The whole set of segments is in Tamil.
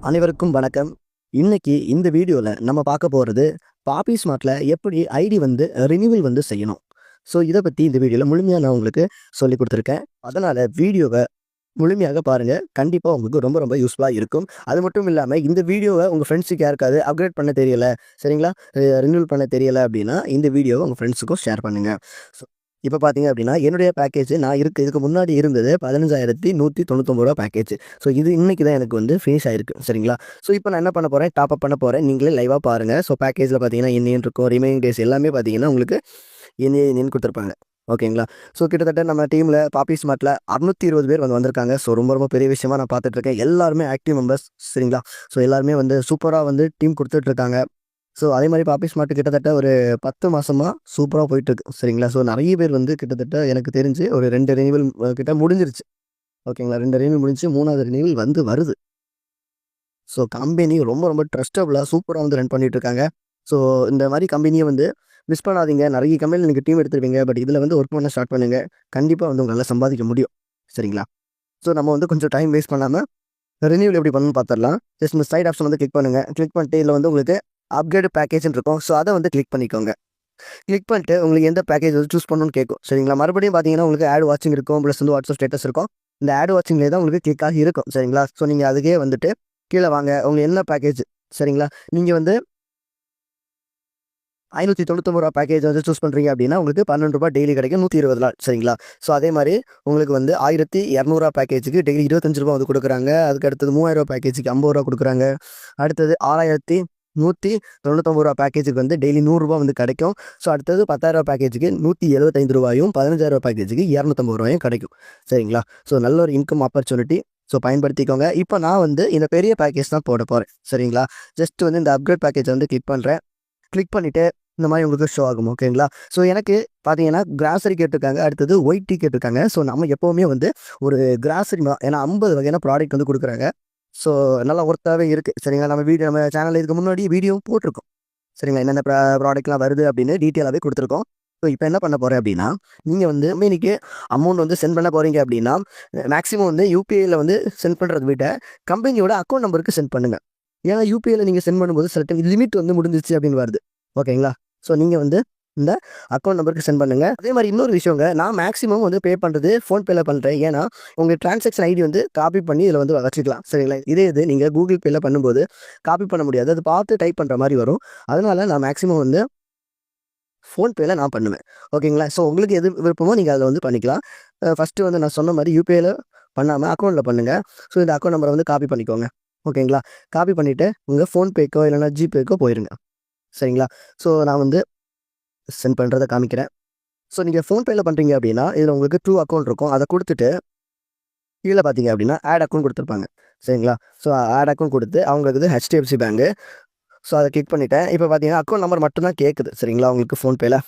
அனைவருக்கும் வணக்கம். இன்னைக்கு இந்த வீடியோல நம்ம பார்க்க போறது, பாப்பி ஸ்மார்ட்ல எப்படி ஐடி ரினியூவல் செய்யணும். ஸோ இத பத்தி இந்த வீடியோல முழுமையா நான் உங்களுக்கு சொல்லிக் குடுத்துருக்கேன். அதனால வீடியோவ முழுமையாக பாருங்க. கண்டிப்பா உங்களுக்கு ரொம்ப ரொம்ப யூஸ்ஃபுல்லா இருக்கும். அது மட்டும் இல்லாம இந்த வீடியோவ உங்க ஃப்ரெண்ட்ஸுக்கு யாருக்காவது அப்கிரேட் பண்ண தெரியல, சரிங்களா? ரினியூவல் பண்ண தெரியல அப்படின்னா, இந்த வீடியோவ உங்க ஃப்ரெண்ட்ஸுக்கும் ஷேர் பண்ணுங்க. ஸோ இப்ப பார்த்தீங்க அப்படின்னா, என்னுடைய பேக்கேஜ் நான் இதுக்கு முன்னாடி இருந்தது ரூ. 15,199 பேக்கேஜ். ஸோ இது இன்னைக்கு தான் எனக்கு ஃபினிஷ் ஆயிருக்கு, சரிங்களா? ஸோ இப்போ நான் என்ன பண்ண போறேன், டாப் அப் பண்ண போறேன். நீங்களே லைவா பாருங்க. ஸோ பேக்கேஜ்ல பார்த்தீங்கன்னா என் இருக்கும். ரிமைனிங் டேஸ் எல்லாமே பார்த்தீங்கன்னா உங்களுக்கு என் குடுத்துருப்பாங்க. ஓகேங்களா? ஸோ கிட்டத்தட்ட நம்ம டீம்ல பாப்பி ஸ்மார்ட்ல 620 பேர் வந்திருக்காங்க. ஸோ ரொம்ப ரொம்ப பெரிய விஷயமா நான் பார்த்துட்டு இருக்கேன். எல்லாருமே ஆக்டிவ் மெம்பர்ஸ், சரிங்களா? ஸோ எல்லாருமே சூப்பரா டீம் குடுத்துட்டு இருக்காங்க. ஸோ அதே மாதிரி பாப்பி ஸ்மார்ட் கிட்டத்தட்ட ஒரு 10 மாசமா சூப்பரா போயிட்டுருக்கு, சரிங்களா? ஸோ நெறைய பேர் கிட்டத்தட்ட எனக்கு தெரிஞ்சு ஒரு 2 ரினிவல் கிட்ட முடிஞ்சிருச்சு. ஓகேங்களா? 2 ரினிவல் முடிஞ்சு 3வது ரினிவல் வருது. ஸோ கம்பெனி ரொம்ப ரொம்ப ட்ரஸ்டபுளா சூப்பரா ரன் பண்ணிட்டு இருக்காங்க. ஸோ இந்த மாதிரி கம்பெனிய மிஸ் பண்ணாதீங்க. நெறைய கம்பெனில நீங்க டீம் எடுத்துருப்பீங்க. பட் இதில ஒர்க் பண்ண ஸ்டார்ட் பண்ணுங்க. கண்டிப்பா உங்களால சம்பாதிக்க முடியும், சரிங்களா? ஸோ நம்ம கொஞ்சம் டைம் வேஸ்ட் பண்ணாம ரினியூவல் எப்படி பண்ணணும்னு பார்த்துடலாம். ஜஸ்ட் இந்த சைட் ஆப்ஷன் கிளிக் பண்ணுங்க. கிளிக் பண்ணிட்டு இதில உங்களுக்கு அப்கிரேட் பேக்கேஜ்ன்னு இருக்கும். ஸோ அத கிளிக் பண்ணிக்கோங்க. கிளிக் பண்ணிட்டு உங்களுக்கு எந்த பேக்கேஜ் சூஸ் பண்ணணும்னு கேட்கும், சரிங்களா? மறுபடியும் பார்த்தீங்கன்னா உங்களுக்கு ஆட் வாட்சிங் இருக்கும். ப்ளஸ் வாட்ஸ்அப் ஸ்டேட்டஸ் இருக்கும். இந்த ஆட் வாட்சிங்லேயே தான் உங்களுக்கு கிளிக் ஆகி இருக்கும், சரிங்களா? ஸோ நீங்க அதுக்கே கீழ வாங்க. உங்களுக்கு என்ன பேக்கேஜ், சரிங்களா? நீங்க ரூ. 599 பேக்கேஜ் சூஸ் பண்றீங்க அப்படின்னா, உங்களுக்கு ரூ. 12 டெய்லி கிடைக்கும். 120 நாள், சரிங்களா? ஸோ அதே மாரி உங்களுக்கு ரூ. 1200 பேக்கேஜுக்கு டெய்லி ரூ. 25 குடுக்குறாங்க. அதுக்கு அடுத்தது ரூ. 3000 பேக்கேஜுக்கு ரூ. 50 குடுக்குறாங்க. அடுத்தது ரூ. 6199 பேக்கேஜுக்கு டெய்லி ரூ. 100 கிடைக்கும். ஸோ அடுத்தது ரூ. 10,000 பேக்கேஜுக்கு ரூ. 175 ரூ. 15,000 பேக்கேஜுக்கு ரூ. 250 கிடைக்கும், சரிங்களா? ஸோ நல்ல ஒரு இன்கம் ஆப்பர்ச்சுனிட்டி. ஸோ பயன்படுத்திக்கோங்க. இப்போ நான் இந்த பெரிய பேக்கேஜ் தான் போட போறேன், சரிங்களா? ஜஸ்ட் இந்த அப்கிரேட் பேக்கேஜ் கிளிக் பண்றேன். கிளிக் பண்ணிட்டு இந்த மாதிரி உங்களுக்கு ஷோ ஆகும், ஓகேங்களா? ஸோ எனக்கு பார்த்தீங்கன்னா கிராசரி கேட்டிருக்காங்க. அடுத்தது ஒயிட் டீ கேட்டிருக்காங்க. ஸோ நம்ம எப்போவுமே ஒரு கிராசரி ஏன்னா 50 வகையான ப்ராடக்ட் குடுக்குறாங்க. ஸோ நல்லா ஒர்த்தாவே இருக்குது, சரிங்களா? நம்ம சேனலில் இதுக்கு முன்னாடி வீடியோவும் போட்டிருக்கோம், சரிங்களா? என்னென்ன ப்ராடக்ட்லாம் வருது அப்படின்னு டீட்டெயிலாகவே கொடுத்துருக்கோம். ஸோ இப்போ என்ன பண்ண போகிறேன் அப்படின்னா, நீங்கள் கம்பெனிக்கு அமௌண்ட் சென்ட் பண்ண போகிறீங்க அப்படின்னா, மேக்ஸிமம் யூபிஐயில் சென்ட் பண்ணுறத விட கம்பெனியோட அக்கௌண்ட் நம்பருக்கு சென்ட் பண்ணுங்கள். ஏன்னா யூபிஐயில் நீங்கள் சென்ட் பண்ணும்போது சில டைம் லிமிட் முடிஞ்சிச்சு அப்படின்னு வருது, ஓகேங்களா? ஸோ நீங்கள் இந்த அக்கௌண்ட் நம்பருக்கு சென்ட் பண்ணுங்கள். அதே மாதிரி இன்னொரு விஷயங்க, நான் மேக்ஸிமம் பே பண்ணுறது ஃபோன்பேல பண்ணுறேன். ஏன்னா உங்கள் ட்ரான்சாக்ஷன் ஐடி காப்பி பண்ணி இதில் வச்சுக்கலாம், சரிங்களா? இது நீங்கள் கூகுள் பேல பண்ணும்போது காப்பி பண்ண முடியாது. அது பார்த்து டைப் பண்ணுற மாதிரி வரும். அதனால நான் மேக்ஸிமம் ஃபோன்பேல நான் பண்ணுவேன், ஓகேங்களா? ஸோ உங்களுக்கு எது விருப்பமோ நீங்கள் அதில் பண்ணிக்கலாம். ஃபஸ்ட்டு நான் சொன்ன மாதிரி யூபிஐயில் பண்ணாமல் அக்கௌண்ட்டில் பண்ணுங்கள். ஸோ இந்த அக்கௌண்ட் நம்பரை காப்பி பண்ணிக்கோங்க, ஓகேங்களா? காப்பி பண்ணிவிட்டு உங்கள் ஃபோன்பேக்கோ இல்லைனா ஜிபேக்கோ போயிருங்க, சரிங்களா? ஸோ நான் சென்ட் பண்ணுறதை காமிக்கிறேன். ஸோ நீங்கள் ஃபோன்பேல பண்ணுறீங்க அப்படின்னா, இதில் உங்களுக்கு 2 அக்கௌண்ட் இருக்கும். அதை கொடுத்துட்டு கீழே பார்த்தீங்க அப்படின்னா ஆட் அக்கௌண்ட் கொடுத்துருப்பாங்க, சரிங்களா? ஸோ ஆட் அக்கௌண்ட் கொடுத்து அவங்களுக்கு ஹெச்டிஎஃப்சி பேங்கு. ஸோ அதை கிளிக் பண்ணிவிட்டேன். இப்போ பார்த்தீங்கன்னா அக்கௌண்ட் நம்பர் மட்டும் தான் கேட்குது, சரிங்களா? உங்களுக்கு ஃபோன்பேல.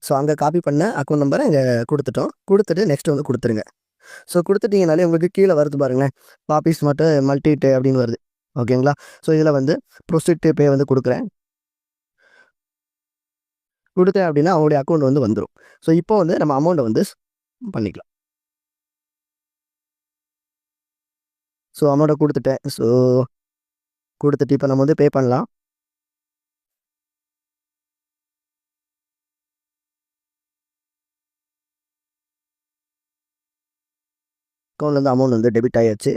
ஸோ அங்கே காப்பி பண்ண அக்கௌண்ட் நம்பரை இங்கே கொடுத்துட்டோம். கொடுத்துட்டு நெக்ஸ்ட் கொடுத்துருங்க. ஸோ கொடுத்துட்டீங்கனாலே உங்களுக்கு கீழே வருது பாருங்களேன், பாப்பி ஸ்மார்ட் மல்டிடே அப்படின்னு வருது, ஓகேங்களா? ஸோ இதில் ப்ரொசீட் பே கொடுக்குறேன். கொடுத்தேன் அப்படின்னா அவங்களுடைய அக்கௌண்ட் வந்துடும். ஸோ இப்போ நம்ம அமௌண்ட்டை பண்ணிக்கலாம். ஸோ அமௌண்ட்டை கொடுத்துட்டேன். ஸோ கொடுத்துட்டு இப்போ நம்ம பே பண்ணலாம். அக்கௌண்ட்லேருந்து அமௌண்ட் டெபிட் ஆகிடுச்சு.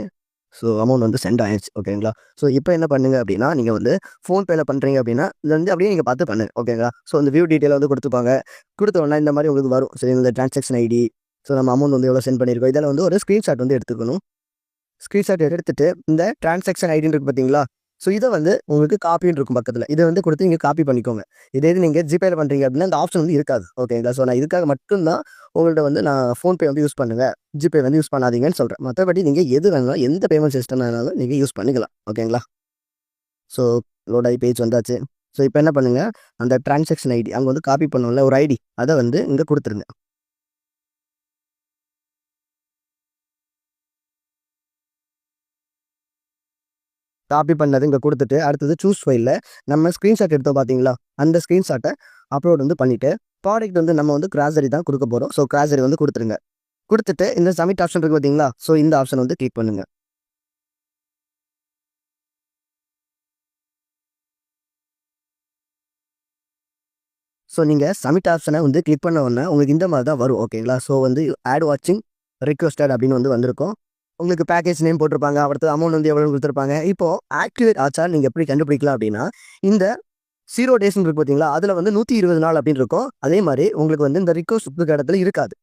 ஸோ அமௌண்ட் சென்ட் ஆயிடுச்சு, ஓகேங்களா? ஸோ இப்போ என்ன பண்ணுங்க அப்படின்னா, நீங்கள் ஃபோன்பேல பண்ணுறீங்க அப்படின்னா இதில் அப்படியே நீங்கள் பார்த்து பண்ணுங்க, ஓகேங்களா? ஸோ இந்த வியூ டீட்டெயில் கொடுத்துப்பாங்க. கொடுத்த உடனே இந்த மாதிரி உங்களுக்கு வரும், சரி? இந்த ட்ரான்சாக்ஷன் ஐடி, ஸோ நம்ம அமௌண்ட் எவ்வளோ சென்ட் பண்ணியிருக்கோம், இதில் ஒரு ஸ்க்ரீன்ஷாட் எடுத்துக்கணும். ஸ்க்ரீன்ஷாட் எடுத்துட்டு இந்த ட்ரான்சாக்ஷன் ஐடின்னு இருக்குது பார்த்தீங்களா? ஸோ இதை உங்களுக்கு காப்பின்னு இருக்கும் பக்கத்தில். இதை கொடுத்து நீங்கள் காப்பி பண்ணிக்கோங்க. இதே இது நீங்கள் ஜிபேல பண்ணுறீங்க அப்படின்னா இந்த ஆப்ஷன் இருக்காது, ஓகேங்களா? ஸோ நான் இதுக்காக மட்டும்தான் உங்கள்கிட்ட நான் ஃபோன்பே யூஸ் பண்ணுங்கள், ஜிபே யூஸ் பண்ணாதீங்கன்னு சொல்கிறேன். மற்றபடி நீங்கள் எது வேணாலும் எந்த பேமெண்ட் சிஸ்டம் வேணாலும் நீங்கள் யூஸ் பண்ணிக்கலாம், ஓகேங்களா? ஸோ லோட் ஆகி பேஜ் வந்தாச்சு. ஸோ இப்போ என்ன பண்ணுங்கள், அந்த ட்ரான்சாக்ஷன் ஐடி அங்கே காப்பி பண்ணோம்ல ஒரு ஐடி, அதை இங்கே கொடுத்துருங்க. காப்பி பண்ணது இங்கே கொடுத்துட்டு அடுத்தது சூஸ் ஃபைலில் நம்ம ஸ்க்ரீன்ஷாட் எடுத்தோம் பார்த்தீங்களா, அந்த ஸ்க்ரீன்ஷாட்டை அப்லோட் பண்ணிவிட்டு ப்ராடக்ட் நம்ம கிராசரி தான் கொடுக்க போகிறோம். ஸோ கிராசரி கொடுத்துருங்க. கொடுத்துட்டு இந்த சப்மிட் ஆப்ஷன் இருக்குது பார்த்தீங்களா, ஸோ இந்த ஆப்ஷன் கிளிக் பண்ணுங்கள். ஸோ நீங்கள் சப்மிட் ஆப்ஷனை வந்து கிளிக் பண்ண உடனே உங்களுக்கு இந்த மாதிரி தான் வரும். ஓகேங்களா? ஸோ வந்து ஆட் வாட்சிங் ரிக்வெஸ்டட் அப்படின்னு வந்திருக்கும். உங்களுக்கு பேக்கேஜ் நேம் போட்டிருப்பாங்க. அடுத்து அமௌண்ட் வந்து எவ்வளோ கொடுத்துருப்பாங்க. இப்போது ஆக்டிவேட் ஆச்சா நீங்கள் எப்படி கண்டுபிடிக்கலாம் அப்படின்னா, இந்த 0 டேஸ்ன்னு இருக்கு பார்த்தீங்களா, அதில் வந்து 120 நாள் அப்படின்னு இருக்கும். அதே மாதிரி உங்களுக்கு வந்து இந்த ரிக்வெஸ்ட் கொடுக்குற இடத்துல இருக்காது.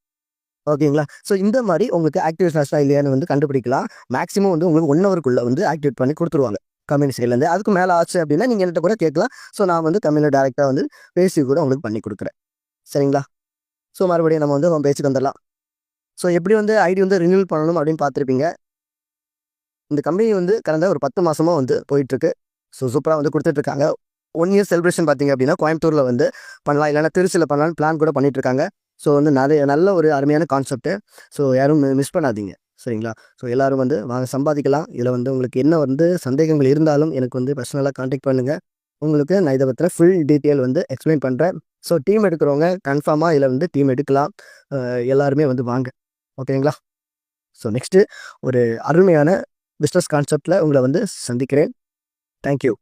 ஓகேங்களா? ஸோ இந்த மாதிரி உங்களுக்கு ஆக்டிவேட் ஆச்சா இல்லையான்னு வந்து கண்டுபிடிக்கலாம். மேக்ஸிமம் வந்து உங்களுக்கு 1 ஹவருக்குள்ளே வந்து ஆக்டிவேட் பண்ணி கொடுத்துருவாங்க கம்பெனி சைட்லேருந்து. அதுக்கு மேலே ஆச்சு அப்படின்னா நீங்கள் என்கிட்ட கூட கேட்கலாம். ஸோ நான் வந்து கம்பெனியில் டேரெக்டாக வந்து பேசி கூட உங்களுக்கு பண்ணி கொடுக்குறேன். சரிங்களா? ஸோ மறுபடியும் நம்ம வந்து ஹோம் பேஜுக்கு வந்துடலாம். ஸோ எப்படி வந்து ஐடி வந்து ரினியூவல் பண்ணணும் அப்படின்னு பார்த்துருப்பீங்க. இந்த கம்பெனி வந்து கடந்த ஒரு 10 மாதமாக வந்து போயிட்டுருக்கு. ஸோ சூப்பராக வந்து கொடுத்துட்ருக்காங்க. 1 இயர் செலிப்ரேஷன் பார்த்தீங்க அப்படின்னா கோயம்புத்தூரில் வந்து பண்ணலாம், இல்லைனா திருச்சியில் பண்ணலான்னு பிளான் கூட பண்ணிகிட்ருக்காங்க. ஸோ வந்து நல்ல ஒரு அருமையான கான்செப்ட்டு. ஸோ யாரும் மிஸ் பண்ணாதீங்க. சரிங்களா? ஸோ எல்லோரும் வந்து வாங்க சம்பாதிக்கலாம். இதில் வந்து உங்களுக்கு என்ன வந்து சந்தேகங்கள் இருந்தாலும் எனக்கு வந்து பர்சனலாக கான்டாக்ட் பண்ணுங்கள். உங்களுக்கு நான் இதை பற்றின ஃபுல் டீட்டெயில் வந்து எக்ஸ்பிளைன் பண்ணுறேன். ஸோ டீம் எடுக்கிறவங்க கன்ஃபார்மாக இதில் வந்து டீம் எடுக்கலாம். எல்லாருமே வந்து வாங்க. ஓகேங்களா? ஸோ நெக்ஸ்ட்டு ஒரு அருமையான பிஸ்னஸ் கான்செப்டில் உங்களை வந்து சந்திக்கிறேன். தேங்க்யூ.